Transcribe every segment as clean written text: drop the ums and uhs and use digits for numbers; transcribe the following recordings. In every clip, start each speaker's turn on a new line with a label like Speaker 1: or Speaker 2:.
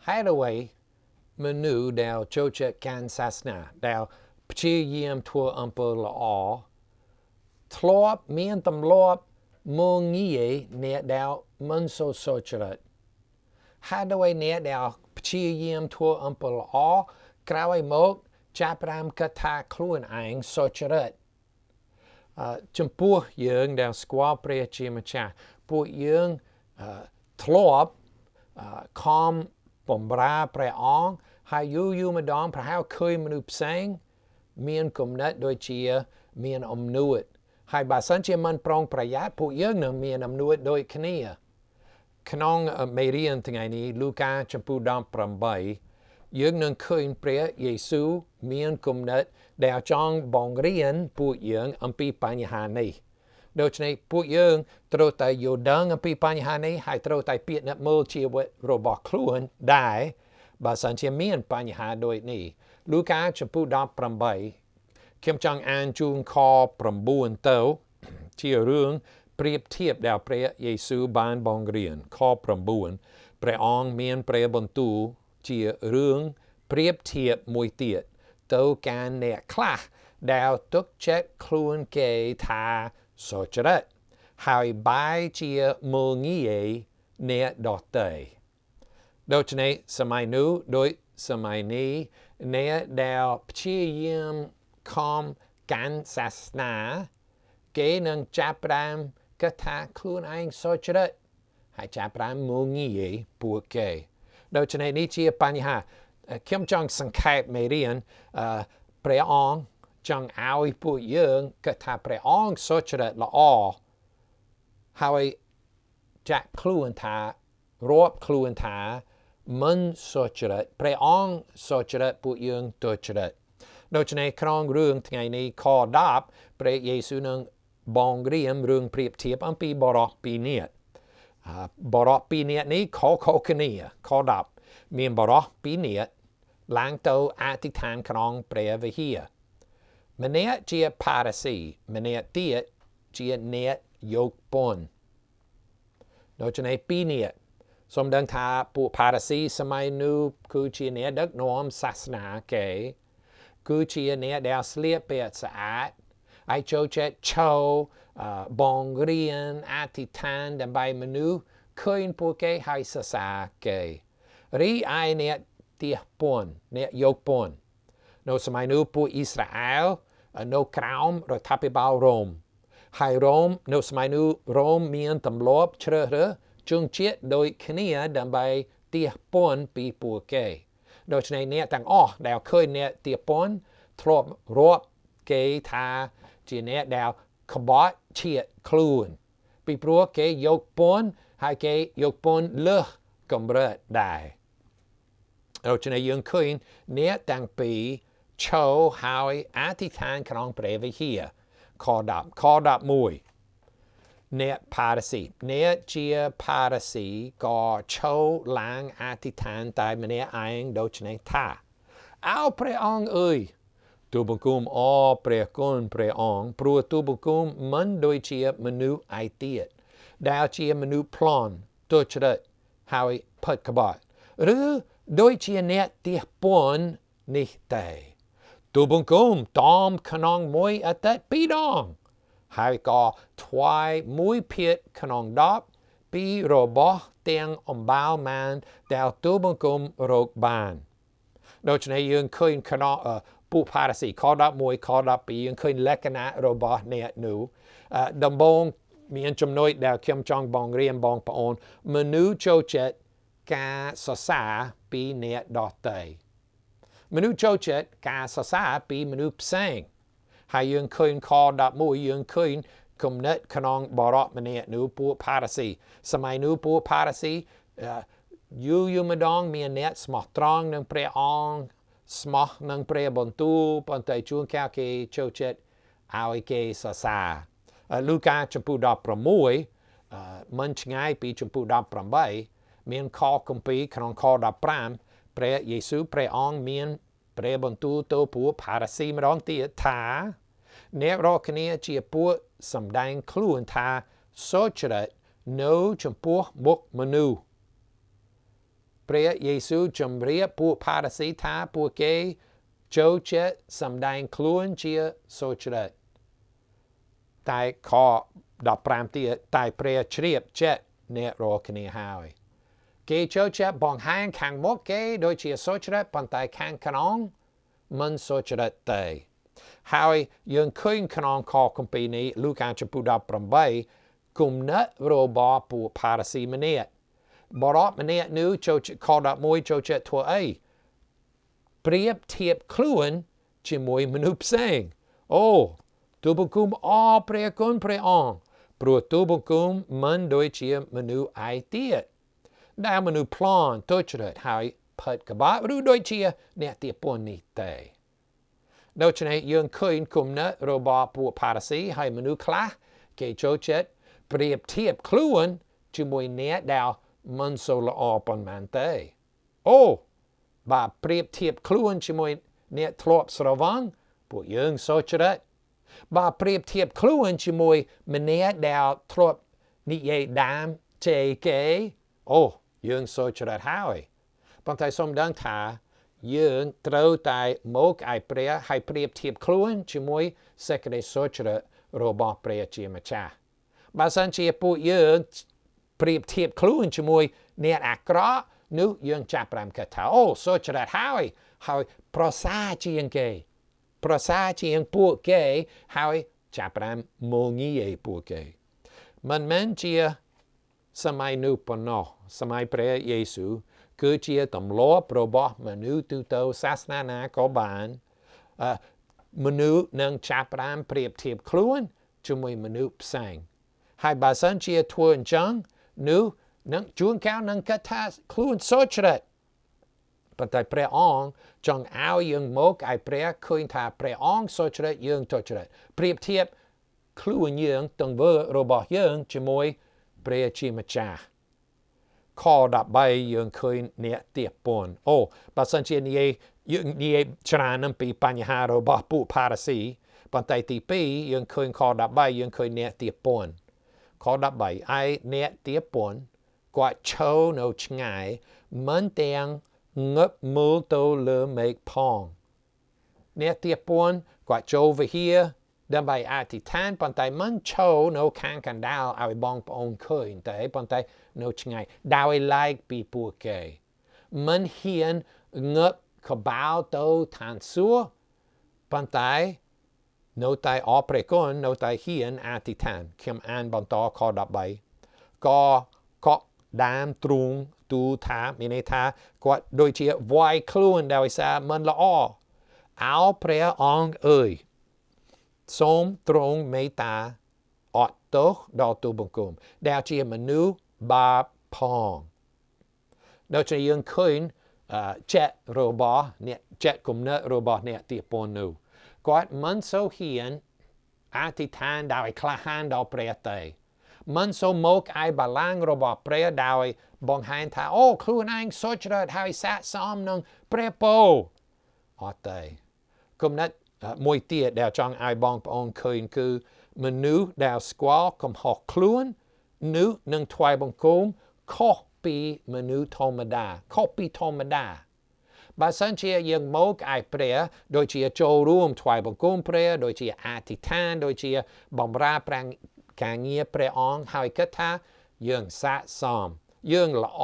Speaker 1: Hideaway menu đào châu chết Kansas na đào chia yếm thua ample law thlop miên tâm lop mong nghỉ nè đào mân so sochret Hideaway nè đào chia yếm thua ample law croway mok chapram kata kluan ang sochret chum puaយើងដែលស្គាល់ព្រះជាម្ចាស់ពួកយើងធ្លាប់ខំបំរើព្រះអង្គហើយយូរម្ដងប្រហែលឃើញមនុស្សផ្សេងមានគំនិតដូចជាមានអំនួតហើយបើសិនជាមិនប្រុងប្រយ័ត្នពួកយើងនឹងមានអំនួតដូចគ្នាក្នុងមេរៀនថ្ងៃនេះលូកាចំពោះ18យើងនឹងឃើញព្រះយេស៊ូវមានគំនិតដែលចង់បង្រៀនពួកយើងអំពីបញ្ហានេះដូច្នេះពួកយើងត្រូវតែយល់ដឹងអំពីបញ្ហានេះហើយត្រូវតែពិនិត្យមើលជីវិតរបស់ខ្លួនដែរបើសិនជាមានបញ្ហាដូចនេះលូកាចំពោះ18ខ្ញុំចង់អានជូនខ9ទៅជារឿងប្រៀបធៀបដែលព្រះយេស៊ូវបានបង្រៀនខ9ព្រះអង្គមានព្រះបន្ទូលជារឿងប្រៀបធៀបមួយទៀតទៅកាន់អ្នកខ្លះដែលទុកចិត្តខ្លួនគេថាសុចរិតហើយបែរជាមើលងាយអ្នកដទៃដូច្នេះសម័យនោះដោយសម័យនេះអ្នកដែលព្យាយាមខំកាន់សាសនាគេនឹងចាប់ផ្ដើមគិតថាខ្លួនឯងសុចរិតហើយចាប់ផ្ដើមមើលងាយពួកគេដូច្នេះនេះជាបញ្ហាខ្ញុំចង់សង្ខេបមេរៀនព្រះអង្គចង់ឲ្យពួកយើងគិតថាព្រះអង្គសុចរិតល្អហើយចាក់ខ្លួនថារាប់ខ្លួនថាមិនសុចរិតព្រះអង្គសុចរិតពួកយើងទុច្ចរិតដូច្នេះក្នុងរឿងថ្ងៃនេះខ10ព្រះយេស៊ូវនឹងបង្រៀនរឿងប្រៀបធៀបអំពីបរិសុទ្ធពីរនាក់បរិសុទ្ធពីរនាក់នេះខុសគ្នាខ10មានបរិសុទ្ធពីរនាក់ឡើងទៅអធិដ្ឋានក្នុងព្រះវិហារម្នាក់ជាផារីស៊ីម្នាក់ទៀតជាអ្នកយកពន្ធដូច្នេះពីរនាក់សូមដឹងថាពួកផារីស៊ីសម័យនោះគឺជាអ្នកដឹកនាំសាសនាគេគឺជាអ្នកដែលស្លៀកពាក់ស្អាតហើយចូលចិត្តឈរបង្រៀនអធិដ្ឋានដើម្បីមនុស្សឃើញពួកគេហើយសរសើរគេរីឯអ្នកទាសពន្ធអ្នកយកពន្ធនៅសម័យនោះពួកអ៊ីស្រាអែលនៅក្រោមរដ្ឋាភិបាលរ៉ូមហើយរ៉ូមនៅសម័យនោះរ៉ូមមានទម្លាប់ជ្រើសរើសជនជាតិដូចគ្នាដើម្បីទាសពន្ធពីពួកគេដូច្នេះអ្នកទាំងអស់ដែលឃើញអ្នកទាសពន្ធធ្លាប់រាប់គេថាជាអ្នកដែលក្បត់ជាតិខ្លួនពីព្រោះគេយកពន្ធហើយគេយកពន្ធលើសកម្រិតដែរដូច្នេះយើងឃើញអ្នកទាំងពីរឈរហើយអធិដ្ឋានក្នុងព្រះវិហារខ10ខ11អ្នកផារីស៊ីអ្នកជាផារីស៊ីក៏ឈរឡើងអធិដ្ឋានតែម្នាក់ឯងដូចនេះថាអោព្រះអង្គអើយទូលបង្គំអព្រះគុណព្រះអង្គព្រោះទូលបង្គំមិនដូចជាមនុស្សឯទៀតដែលជាមនុស្សប្លន់ទុច្ចរិតហើយផិតក្បត់ឬដូចជាអ្នកទាសពន្ធនេះទេទូលបង្គំតមក្នុងមួយអតីតពីរដងហើយក៏ថ្វាយមួយភាគក្នុង10ពីរបស់ទាំងអំបោរម៉ានដែលទូលបង្គំរកបានដូច្នេះយើងឃើញក្នុងពួកផារីស៊ីខ11ខ12យើងឃើញលក្ខណៈរបស់អ្នកនោះដំបូងមានចំណុចដែលខ្ញុំចង់បង្រៀនបងប្អូនមនុស្សចូលចិត្តការសរសើរពីអ្នកដទៃមនុស្សចូលចិត្តការសរសើរពីមនុស្សផ្សេងហើយយើងឃើញខ11យើងឃើញគំនិតក្នុងបរិសុទ្ធម្នាក់នោះពួកផារីស៊ីសម័យនោះពួកផារីស៊ីយូរម្ដងមានអ្នកស្មោះត្រង់នឹងព្រះអង្គស្មោះនឹងព្រះបន្ទូលប៉ុន្តែជួនកាលគេចូលចិត្តឲ្យគេសរសើរលូកាចំពោះ16មិនឆ្ងាយពីចំពោះ18មានខគម្ពីរក្នុងខ15ព្រះយេស៊ូវព្រះអង្គមានព្រះបន្ទូលទៅពួកផារីស៊ីម្ដងទៀតថាអ្នករាល់គ្នាជាពួកសម្ដែងខ្លួនថាសុចរិតនៅចំពោះមុខមនុស្ស ព្រះយេស៊ូវជំរាបពួកផារ៉ាស៊ីថាពួកគេចូលចិត្តសម្ដែងខ្លួនជាសុចរិតតែខ15ទៀតតែព្រះជ្រាបចិត្តអ្នករាល់គ្នាហើយគេចូលចិត្តបង្ហាញខាងមុខគេដូចជាសុចរិតប៉ុន្តែខាងក្នុងមិនសុចរិតទេហើយយើងឃើញក្នុងខគម្ពីរនេះលូកាចំពោះ18គំនិតរបស់ពួកផារ៉ាស៊ីម្នាក់បរិបម្នាក់នោះចូលខ11ចូលចិត្តធ្វើអីប្រៀបធៀបខ្លួនជាមួយមនុស្សផ្សេងអូទូបង្គំអរព្រះគុណព្រះអង្គព្រោះទូបង្គំមិនដូចជាមនុស្សឯទៀតដែលមនុស្សប្លន់ទុច្ចរិតហើយផិតក្បត់ឬដូចជាអ្នកទាពន់នេះទេដូច្នេះយើងឃើញគំនិតរបស់ពួកផារ៉ាស៊ីហើយមនុស្សខ្លះគេចូលចិត្តប្រៀបធៀបខ្លួនជាមួយអ្នកដែលមិនសូវល្អប៉ុន្មានទេអូបើប្រៀបធៀបខ្លួនជាមួយអ្នកធ្លាប់ស្រវឹងពួកយើងសុចរិតបើប្រៀបធៀបខ្លួនជាមួយម្នាក់ដែលធ្លាប់និយាយដើមជេរគេអូយើងសុចរិតហើយប៉ុន្តែសូមដឹងថាយើងត្រូវតែមកឲ្យព្រះឲ្យប្រៀបធៀបខ្លួនជាមួយសេចក្តីសុចរិតរបស់ព្រះជាម្ចាស់បើសិនជាពួកយើងប្រៀបធៀបខ្លួនជាមួយអ្នកអាក្រក់នោះយើងចាប់ផ្ដើមគិតថាអូសុចរិតហើយប្រសើរជាងគេប្រសើរជាងពួកគេហើយចាប់ផ្ដើមមើលងាយពួកគេមិនមែនជាសម័យនោះប៉ុណ្ណោះសម័យព្រះយេស៊ូវគឺជាទម្លាប់របស់មនុស្សទូទៅសាសនាណាក៏បានមនុស្សនឹងចាប់ផ្ដើមប្រៀបធៀបខ្លួនជាមួយមនុស្សផ្សេងហើយបើសិនជាធ្វើអញ្ចឹងនោះនឹងជួនកាលនឹងគិតថាខ្លួនសុចរិតប៉ុន្តែព្រះអង្គចង់ឲ្យយើងមកឲ្យព្រះឃើញថាព្រះអង្គសុចរិតយើងទុច្ចរិតប្រៀបធៀបខ្លួនយើងទង្វើរបស់យើងជាមួយព្រះជាម្ចាស់ខ13យើងឃើញអ្នកទាពន់អូបើសិនជាយើងនិយាយច្រើនអំពីបញ្ហារបស់ពួកផារ៉ាស៊ីប៉ុន្តែទី2យើងឃើញខ13យើងឃើញអ្នកទាពន់ខ13ឯអ្នកទាពន់គាត់ឈរនៅឆ្ងាយមិនទាំងងឹបមើលទៅលើមេឃផងអ្នកទាពន់គាត់ចូលវិហារដើម្បីអធិដ្ឋានប៉ុន្តែមិនឈរនៅខាងកណ្ដាលឲ្យបងប្អូនឃើញតែប៉ុន្តែនៅឆ្ងាយដោយឡែកពីពួកគេមិនហ៊ានងឹបក្បាលទៅឋានសួគ៌ប៉ុន្តែនៅតែអរព្រះគុណនៅតែហ៊ានអធិដ្ឋានខ្ញុំអានបន្តខ13ក៏កក់ដាមទ្រូងទូថាមានន័យថាគាត់ដូចជាវាយខ្លួនដោយសារមិនល្អអោព្រះអង្គអើយសូមទ្រង់មេត្តាអត់ទោសដល់ទូបង្គំដែលជាមនុស្សបាបផងដូចជាយើងឃើញចិត្តរបស់អ្នកចិត្តគំនិតរបស់អ្នកទាពន់នោះគាត់មិនសូវហ៊ានអធិដ្ឋានដោយក្លាហានដល់ព្រះទេមិនសូវមកឲ្យបល្ល័ង្ករបស់ព្រះដោយបង្ហាញថាអូខ្លួនឯងសុចរិតហើយស័ក្តិសមនឹងព្រះពរអត់ទេគំនិតមួយទៀតដែលចង់ឲ្យបងប្អូនឃើញគឺមនុស្សដែលស្គាល់កំហុសខ្លួននោះនឹងថ្វាយបង្គំខុសពីមនុស្សធម្មតាខុសពីធម្មតាបើសិនជាយើងមកឲ្យព្រះដូចជាចូលរួមថ្វាយបង្គំព្រះដូចជាអធិដ្ឋានដូចជាបម្រើប្រាំងការងារព្រះអង្គហើយគិតថាយើងស័ក្តិសមយើងល្អ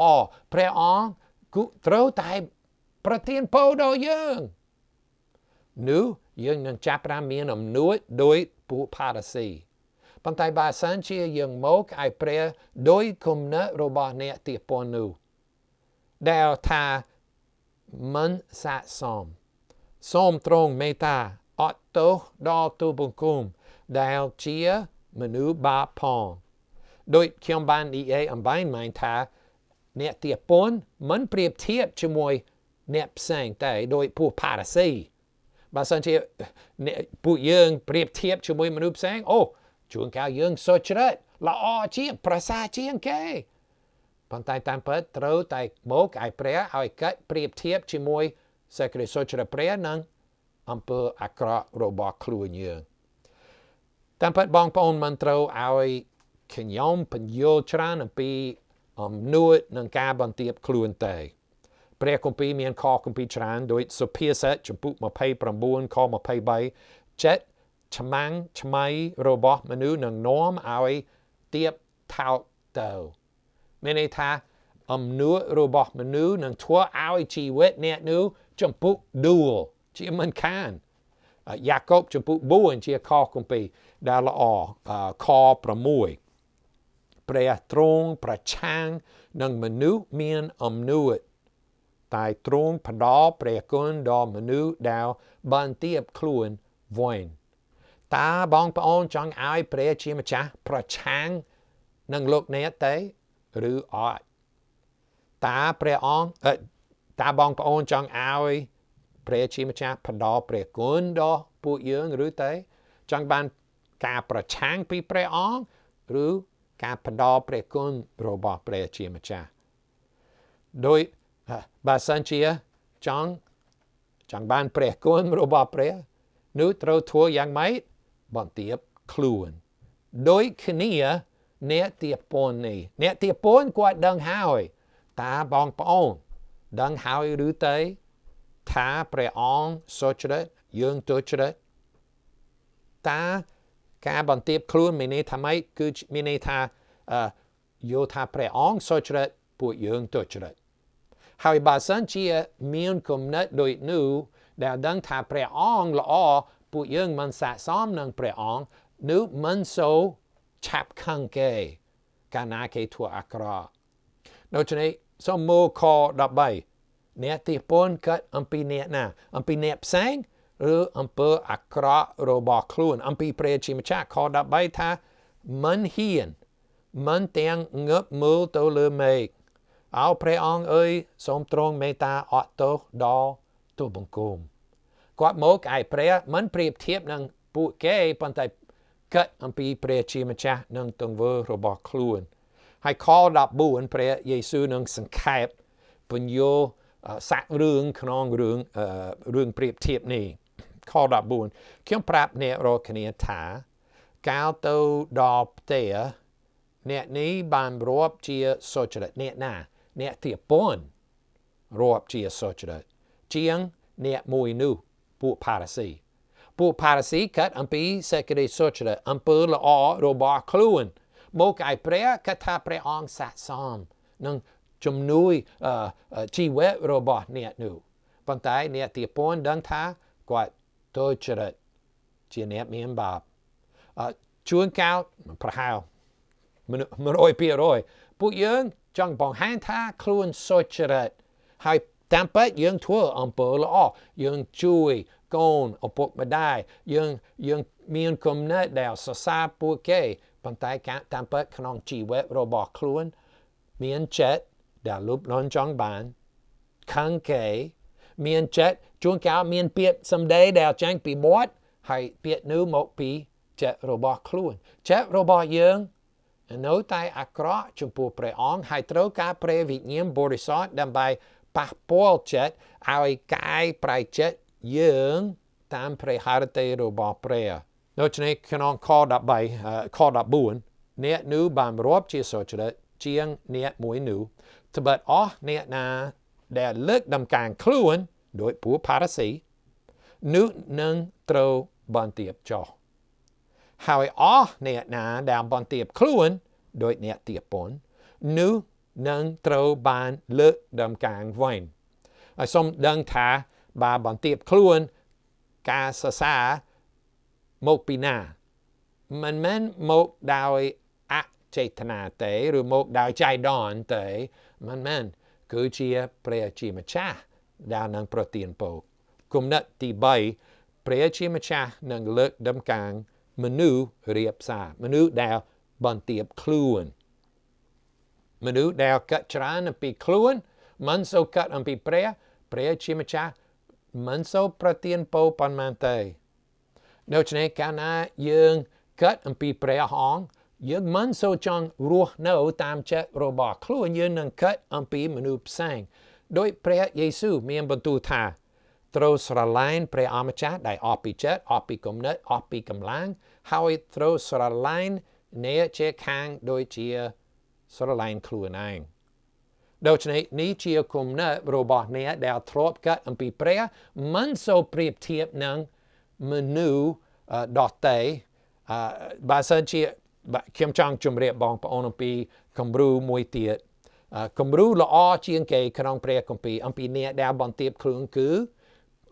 Speaker 1: ព្រះអង្គគូត្រូវតែប្រទានពរដល់យើងនោះយើងនឹងចាប់ផ្ដើមមានអំនួតដោយពួកផារ៉ាស៊ីប៉ុន្តែបើសិនជាយើងមកឲ្យព្រះដោយគំនិតរបស់អ្នកទាពន់នោះដែលថាមិនស័ក្តិសមសូមទ្រង់មេត្តាអត់ទោសដល់ទូបង្គំដែលជាមនុស្សបាបផងដោយខ្ញុំបាននិយាយអំបញ្ញមិញថាអ្នកទាពន់មិនប្រៀបធៀបជាមួយអ្នកផ្សេងតែដោយពួកផារ៉ាស៊ីបើសិនជាពួកយើងប្រៀបធៀបជាមួយមនុស្សផ្សេងអូជួនកាលយើងសុចរិតល្អជាងប្រសើរជាងគេប៉ុន្តែតាមពិតត្រូវតែមកឲ្យព្រះឲ្យកាត់ប្រៀបធៀបជាមួយសេចក្តីសុចរិតព្រះនិងអំពើអាក្រក់របស់ខ្លួនយើងតាមពិតបងប្អូនមិនត្រូវឲ្យខ្ញុំបញ្យល់ច្រើនអំពីអំនួតនិងការបន្ទាបខ្លួនទេ ព្រះគម្ពីរមានខគម្ពីរច្រើនដោយសុភាសិតចំពុក29ខ23ចិត្តឆ្មាំងឆ្មៃរបស់មនុស្សនឹងនាំឲ្យទៀបថោកទៅមានន័យថាអំនួតរបស់មនុស្សនឹងធ្វើឲ្យជីវិតអ្នកនោះចំពុកដួលជាមិនខានយ៉ាកុបចំពុក4ជាខគម្ពីរដែលល្អខ6ព្រះទ្រង់ប្រឆាំងនឹងមនុស្សមានអំនួតតែទ្រង់ផ្ដល់ព្រះគុណដល់មនុស្សដែលបានទៀបខ្លួនវិញតើបងប្អូនចង់ឲ្យព្រះជាម្ចាស់ប្រឆាំងនឹងលោកអ្នកទេឬអត់តើព្រះអង្គតើបងប្អូនចង់ឲ្យព្រះជាម្ចាស់ផ្ដល់ព្រះគុណដល់ពួកយើងឬទេចង់បានការប្រឆាំងពីព្រះអង្គឬការផ្ដល់ព្រះគុណរបស់ព្រះជាម្ចាស់ដោយបើសិនជាចង់បានព្រះគុណរបស់ព្រះនោះត្រូវធ្វើយ៉ាងម៉េចបន្ទាបខ្លួនដោយគ្នាអ្នកទាបពន្ធនេះអ្នកទាបពន្ធគាត់ដឹងហើយតើបងប្អូនដឹងហើយឬទេថាព្រះអង្គសុចរិតយើងទុច្ចរិតតើការបន្ទាបខ្លួនមានន័យថាម៉េចគឺមានន័យថាយល់ថាព្រះអង្គសុចរិតពួកយើងទុច្ចរិតហើយបើសិនជាមានគំនិតដូចនោះដែលដឹងថាព្រះអង្គល្អពួកយើងមិនស័ក្តិសមនឹងព្រះអង្គនោះមិនសូវឆាប់ខឹងគេកាលណាគេធ្វើអាក្រក់ដូច្នេះសូមមើលខ13អ្នកទាបពន្ធកើតអំពីអ្នកណាអំពីអ្នកផ្សេងឬអំពើអាក្រក់របស់ខ្លួនអំពីព្រះជាម្ចាស់ខ13ថាមិនហ៊ានមិនទាំងងើបមើលទៅលើមេឃអោព្រះអង្គអើយសូមទ្រង់មេត្តាអត់ទោសដល់ទូបង្គំគាត់មកឯព្រះមិនប្រៀបធៀបនឹងពួកគេប៉ុន្តែកាត់អំពីព្រះជាម្ចាស់នឹងទង្វើរបស់ខ្លួនហើយខ14ព្រះយេស៊ូវនឹងសង្ខេបបញ្យល់សាក់រឿងក្នុងរឿងប្រៀបធៀបនេះខ14ខ្ញុំប្រាប់អ្នករាល់គ្នាថាកាលទៅដល់ផ្ទះអ្នកនេះបានរាប់ជាសុចរិតអ្នកណាអ្នកទាបពន្ធរាប់ជាសុចរិតជាងអ្នកមួយនោះពួកផារ៉ាស៊ីកាត់អំពីសេចក្តីសុចរិតអំពើល្អរបស់ខ្លួនមកឯព្រះកាត់ថាព្រះអង្គស័ក្តិសមនឹងជំនួយជីវិតរបស់អ្នកនោះប៉ុន្តែអ្នកទាបពន្ធដឹងថាគាត់ទុច្ចរិតជាអ្នកមានបាបជួនកោតប្រហែល100%ពួកយើងចង់បង្ហាញថាខ្លួនសុចរិតហើយតាមពិតយើងធ្វើអំពើល្អយើងជួយកូនឪពុកម្ដាយយើងមានគំនិតដែលសរសើរពួកគេប៉ុន្តែតាមពិតក្នុងជីវិតរបស់ខ្លួនមានចិត្តដែលលុបលន់ចង់បានខឹងគេមានចិត្តជួនកោតមានពាក្យសម្ដីដែលចេញពីមាត់ហើយពាក្យនោះមកពីចិត្តរបស់ខ្លួនចិត្តរបស់យើងនៅតែអាក្រក់ចំពោះព្រះអង្គហើយត្រូវការព្រះវិញ្ញាណបរិសុទ្ធដើម្បីប៉ះពាល់ចិត្តឲ្យកាយប្រៃចិត្តយើងតាមព្រះハរតីរបស់ព្រះដូច្នេះក្នុងខ14អ្នកនោះបានរាប់ជាសុចរិតជាងអ្នកមួយនោះត្បិតអស់អ្នកណាដែលលើកដំកើងខ្លួនដោយពួកផារ៉ាស៊ីនោះនឹងត្រូវបន្ទាបចោលហើយអស់អ្នកណាដែលបន្ទាបខ្លួនដោយអ្នកទាបពន្ធនោះនឹងត្រូវបានលើកដំកើងវិញហើយសូមដឹងថាបើបន្ទាបខ្លួនការសរសើរមកពីណាមិនមែនមកដោយអចេតនាទេឬមកដោយចៃដន្យទេមិនមែនគឺជាព្រះជាម្ចាស់ដែលនឹងប្រទានពរគំនិតទី3ព្រះជាម្ចាស់នឹងលើកដំកើងមនុស្សរៀបសារមនុស្សដែលបន្ទាបខ្លួនមនុស្សដែលកាត់ច្រើនអំពីខ្លួនមិនសូវកាត់អំពីព្រះជាម្ចាស់មិនសូវប្រទានពរប៉ុន្មានទេដូច្នេះកាលណាយើងកាត់អំពីព្រះអង្គយើងមិនសូវចង់រស់នៅតាមចិត្តរបស់ខ្លួនយើងនឹងកាត់អំពីមនុស្សផ្សេងដោយព្រះយេស៊ូវមានបន្ទូលថាត្រូវស្រឡាញ់ព្រះអម្ចាស់ដែលអស់ពីចិត្តអស់ពីគំនិតអស់ពីកម្លាំងហើយត្រូវស្រឡាញ់អ្នកជិតខាងដូចជាស្រឡាញ់ខ្លួនឯង ដូច្នេះនេះជាគុណិតរបស់អ្នកដែលធ្លាប់កាត់អំពីព្រះមិនសូវប្រៀបធៀបនឹងមនុស្សដទៃបើសិនជាខ្ញុំចង់ជម្រាបបងប្អូនអំពីគំរូមួយទៀតគំរូល្អជាងគេក្នុងព្រះគម្ពីរអំពីអ្នកដែលបន្ទាបខ្លួនគឺ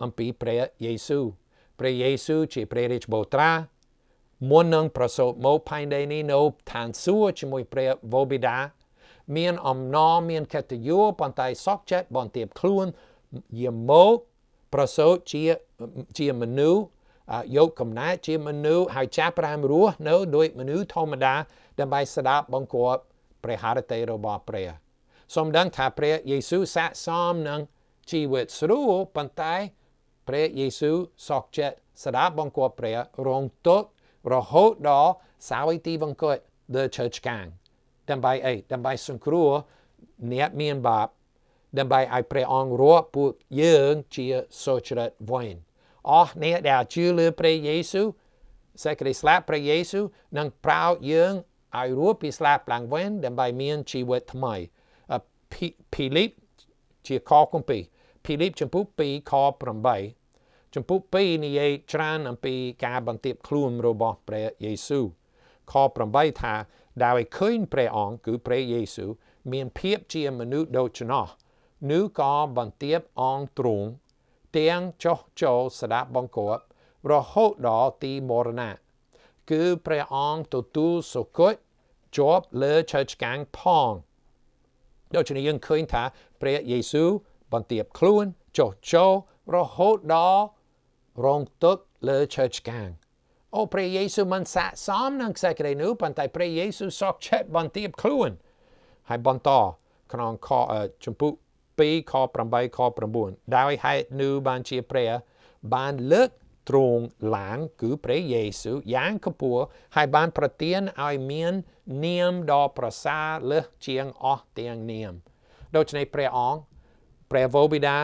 Speaker 1: អំពីព្រះយេស៊ូវព្រះយេស៊ូវជាព្រះរាជបុត្រាមុននឹងប្រសូតមកផែនដីនេះនៅឋានសួគ៌ជាមួយព្រះវរបិតាមានអំណរមានកិត្តិយសប៉ុន្តែសោកចិត្តបន្ទាបខ្លួនយាងមកប្រសូតជាមនុស្សយកកំណើតជាមនុស្សហើយចាប់ផ្ដើមរស់នៅដោយមនុស្សធម្មតាដើម្បីស្ដាប់បង្គាប់ព្រះハរតីរបស់ព្រះសូមដឹងថាព្រះយេស៊ូវស័ក្តិសមនឹងជីវិតស្រួលប៉ុន្តែព្រះយេស៊ូវសោកចិត្តស្ដាប់បង្គាប់ព្រះរងទុក្ខរហូតដល់សាវទីវង្គតដល់ជើឆ្កាងដើម្បីអីដើម្បីសង្គ្រោះអ្នកមានបាបដើម្បីឲ្យព្រះអង្គរកពួកយើងជាសុចរិតវិញអ្នកដែលជឿលើព្រះយេស៊ូវសេចក្តីស្លាប់ព្រះយេស៊ូវនឹងប្រោសយើងឲ្យរស់ពីស្លាប់ឡើងវិញដើម្បីមានជីវិតថ្មីភីលីបជាខគម្ពីរភីលីបចំពុក2ខ8ចំពុក2និយាយច្រើនអំពីការបន្ទាបខ្លួនរបស់ព្រះយេស៊ូវខ8ថាដោយឃើញព្រះអង្គគឺព្រះយេស៊ូវមានភាពជាមនុស្សដូច្នោះនោះក៏បន្ទាបអង្គទ្រង់ទាំងចុះចូលស្ដាប់បង្គាប់រហូតដល់ទីមរណៈគឺព្រះអង្គទទួលសុគតជាប់លើឈើឆ្កាងផងដូច្នេះយើងឃើញថាព្រះយេស៊ូវបន្ទាបខ្លួនចុះចូលរហូតដល់រងទុក្ខលើឈើឆ្កាងព្រះយេស៊ូវមិនស័ក្តិសមនឹងសេចក្តីនោះប៉ុន្តែព្រះយេស៊ូវសោកចិត្តបន្ទាបខ្លួនហើយបន្តក្នុងចំពុក2ខ8ខ9ដោយហេតុនោះបានជាព្រះបានលើកទ្រង់ឡើងគឺព្រះយេស៊ូវយ៉ាងខ្ពស់ហើយបានប្រទានឲ្យមាននាមដ៏ប្រសើរលើសជាងអស់ទាំងនាមដូច្នេះព្រះអង្គព្រះវរបិតា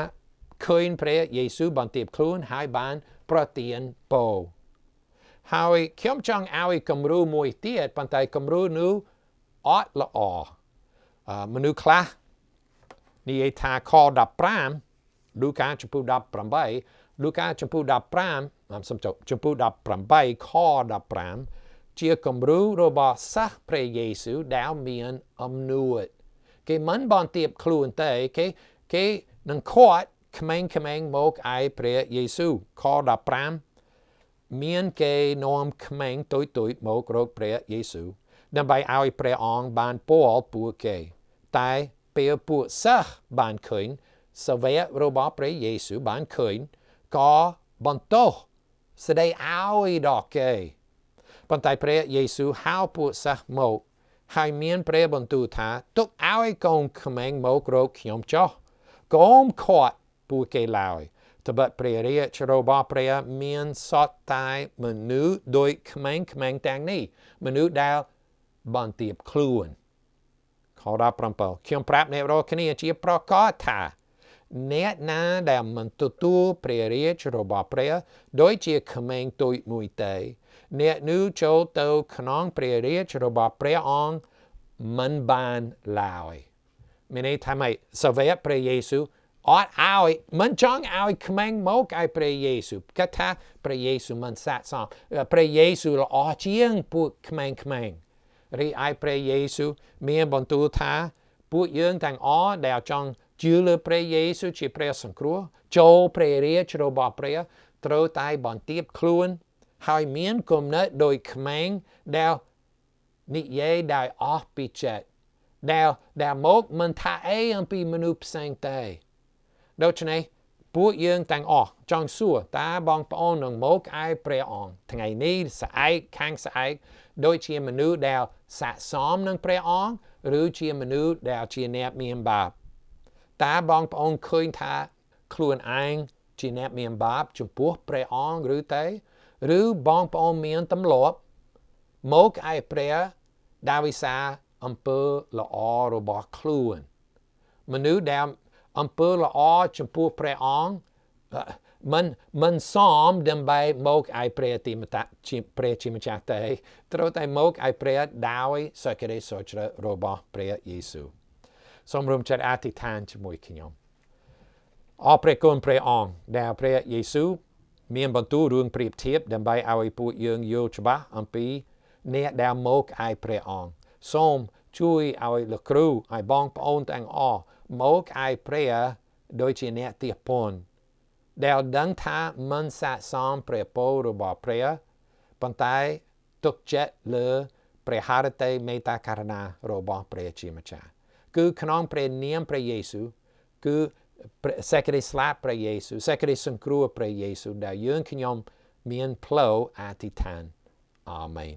Speaker 1: ឃើញព្រះយេស៊ូវបន្ទាបខ្លួនហើយបានប្រទានពរហើយខ្ញុំចង់ឲ្យគំរូមួយទៀតប៉ុន្តែគំរូនោះអត់ល្អមនុស្សខ្លះនិយាយថាខ15លូកាចំពុក18លូកាចំពុក15សំចុកចំពុក18ខ15ជាគំរូរបស់សិស្សព្រះយេស៊ូវដែលមានអំនួតគេមិនបន្ទាបខ្លួនទេគេនឹងខាត់ក្មេងៗមកឯព្រះយេស៊ូវខ15មានគេនាំក្មេងតូចៗមករកព្រះយេស៊ូវដើម្បីឲ្យព្រះអង្គបានពោលពួកគេតែពេលពួកសិស្សបានឃើញសាវករបស់ព្រះយេស៊ូវបានឃើញក៏បន្ទោសស្ដីឲ្យដល់គេប៉ុន្តែព្រះយេស៊ូវហៅពួកសិស្សមកហើយមានព្រះបន្ទូលថាទុកឲ្យកូនក្មេងមករកខ្ញុំចុះកុំខាត់ពួកគេឡើយត្បិតព្រះរាជរបស់ព្រះមានសត្វតែមនុស្សដោយក្មេងៗទាំងនេះមនុស្សដែលបន្ទាបខ្លួនខ17ខ្ញុំប្រាប់អ្នករាល់គ្នាជាប្រកាសថាអ្នកណាដែលមិនទទួលព្រះរាជរបស់ព្រះដូចជាក្មេងតូចមួយទេអ្នកនោះចូលទៅក្នុងព្រះរាជរបស់ព្រះអង្គមិនបានឡើយមានន័យថាម៉េចសាវកព្រះយេស៊ូវអត់ឲ្យមិនចង់ឲ្យក្មេងមកឲ្យព្រះយេស៊ូវគាត់ថាព្រះយេស៊ូវមិនស័ក្តិសមព្រះយេស៊ូវល្អជាងពួកក្មេងៗរីឯព្រះយេស៊ូវមានបន្ទូលថាពួកយើងទាំងអស់ដែលចង់ជឿលើព្រះយេស៊ូវជាព្រះសង្គ្រោះចូលព្រះរាជរបស់ព្រះត្រូវតែបន្ទាបខ្លួនហើយមានគំនិតដោយក្មេងដែលនិយាយដោយអស់ពីចិត្តដែលមកមិនថាអីអំពីមនុស្សផ្សេងទេដូច្នេះពួកយើងទាំងអស់ចង់សួរតើបងប្អូននឹងមកឯព្រះអង្គថ្ងៃនេះស្អែកខាងស្អែកដូចជាមនុស្សដែលស័ក្តិសមនឹងព្រះអង្គឬជាមនុស្សដែលជាអ្នកមានបាបតើបងប្អូនឃើញថាខ្លួនឯងជាអ្នកមានបាបចំពោះព្រះអង្គឬទេឬបងប្អូនមានទម្លាប់មកឯព្រះដោយសារអំពើល្អរបស់ខ្លួនមនុស្សដែលអំពើល្អចំពោះព្រះអង្គមិនសមដើម្បីមកឯព្រះទីមតាជាព្រះជាម្ចាស់ទេត្រូវតែមកឯព្រះដោយសេចក្តីសុចរិតរបស់ព្រះយេស៊ូវ សូមរួមចិត្តអធិដ្ឋានជាមួយខ្ញុំអរព្រះគុណព្រះអង្គដែលព្រះយេស៊ូវមានបន្ទូលរឿងប្រៀបធៀបដើម្បីឲ្យពួកយើងយល់ច្បាស់អំពីអ្នកដែលមកឯព្រះអង្គសូមជួយឲ្យលោកគ្រូឲ្យបងប្អូនទាំងអស់មកឯព្រះដូចជាអ្នកទាសពន្ធដែលដឹងថាមិនស័ក្តិសមព្រះពររបស់ព្រះប៉ុន្តែទុកចិត្តលើព្រះハរតីមេត្តាករុណារបស់ព្រះជាម្ចាស់គឺក្នុងព្រះនាមព្រះយេស៊ូវគឺសេចក្តីស្លាប់ព្រះយេស៊ូវសេចក្តីសង្គ្រោះព្រះយេស៊ូវដែលយើងខ្ញុំមានផ្លូវអធិដ្ឋានអាមែន